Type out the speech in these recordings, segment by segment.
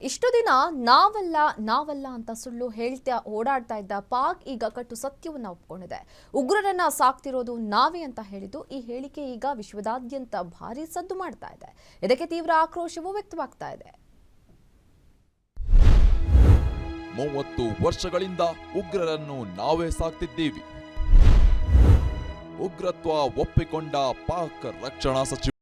ಇಷ್ಟು ದಿನ ನಾವಲ್ಲ ಅಂತ ಸುಳ್ಳು ಹೇಳ್ತಾ ಓಡಾಡ್ತಾ ಇದ್ದ ಪಾಕ್ ಈಗ ಕಟ್ಟು ಸತ್ಯವನ್ನ ಒಪ್ಪಿಕೊಂಡಿದೆ. ಉಗ್ರರನ್ನ ಸಾಕ್ತಿರೋದು ನಾವೇ ಅಂತ ಹೇಳಿದ್ದು ಈ ಹೇಳಿಕೆ ಈಗ ವಿಶ್ವದಾದ್ಯಂತ ಭಾರಿ ಸದ್ದು ಮಾಡ್ತಾ ಇದೆ. ಇದಕ್ಕೆ ತೀವ್ರ ಆಕ್ರೋಶವೂ ವ್ಯಕ್ತವಾಗ್ತಾ ಇದೆ. 30 ವರ್ಷಗಳಿಂದ ಉಗ್ರರನ್ನು ನಾವೇ ಸಾಕ್ತಿದ್ದೀವಿ. ಉಗ್ರತ್ವ ಒಪ್ಪಿಕೊಂಡ ಪಾಕ್ ರಕ್ಷಣಾ ಸಚಿವ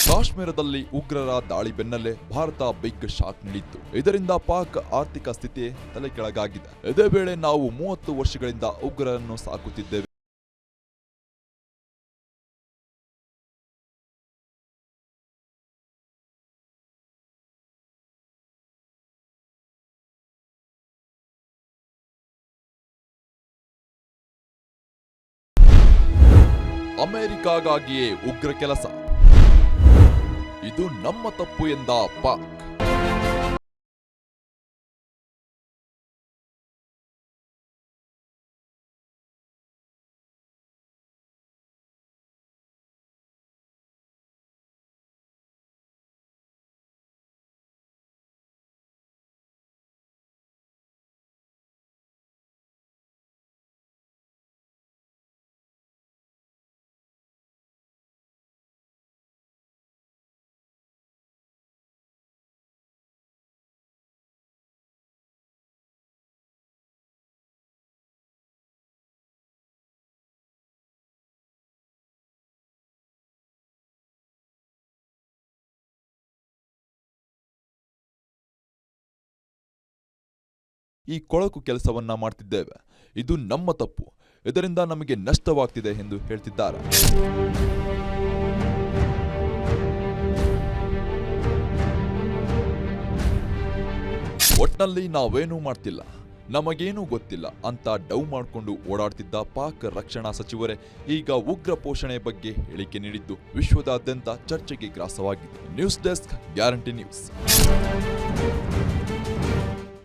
ಕಾಶ್ಮೀರದಲ್ಲಿ ಉಗ್ರರ ದಾಳಿ ಬೆನ್ನಲ್ಲೇ ಭಾರತ ಬಿಗ್ ಶಾಕ್ ನೀಡಿತ್ತು. ಇದರಿಂದ ಪಾಕ್ ಆರ್ಥಿಕ ಸ್ಥಿತಿ ತಲೆಕೆಳಗಾಗಿದೆ. ಇದೇ ವೇಳೆ ನಾವು 30 ವರ್ಷಗಳಿಂದ ಉಗ್ರರನ್ನು ಸಾಕುತ್ತಿದ್ದೇವೆ. ಅಮೆರಿಕಾಗಾಗಿಯೇ ಉಗ್ರ ಕೆಲಸ, ಇದು ನಮ್ಮ ತಪ್ಪು ಎಂದ ಪಾಕ್. ಈ ಕೊಳಕು ಕೆಲಸವನ್ನ ಮಾಡ್ತಿದ್ದೇವೆ, ಇದು ನಮ್ಮ ತಪ್ಪು, ಇದರಿಂದ ನಮಗೆ ನಷ್ಟವಾಗ್ತಿದೆ ಎಂದು ಹೇಳ್ತಿದ್ದಾರೆ. ಒಟ್ನಲ್ಲಿ ನಾವೇನೂ ಮಾಡ್ತಿಲ್ಲ, ನಮಗೇನೂ ಗೊತ್ತಿಲ್ಲ ಅಂತ ಡೌ ಮಾಡಿಕೊಂಡು ಓಡಾಡ್ತಿದ್ದ ಪಾಕ್ ರಕ್ಷಣಾ ಸಚಿವರೇ ಈಗ ಉಗ್ರ ಪೋಷಣೆ ಬಗ್ಗೆ ಹೇಳಿಕೆ ನೀಡಿದ್ದು ವಿಶ್ವದಾದ್ಯಂತ ಚರ್ಚೆಗೆ ಗ್ರಾಸವಾಗಿದೆ. News desk, guarantee news.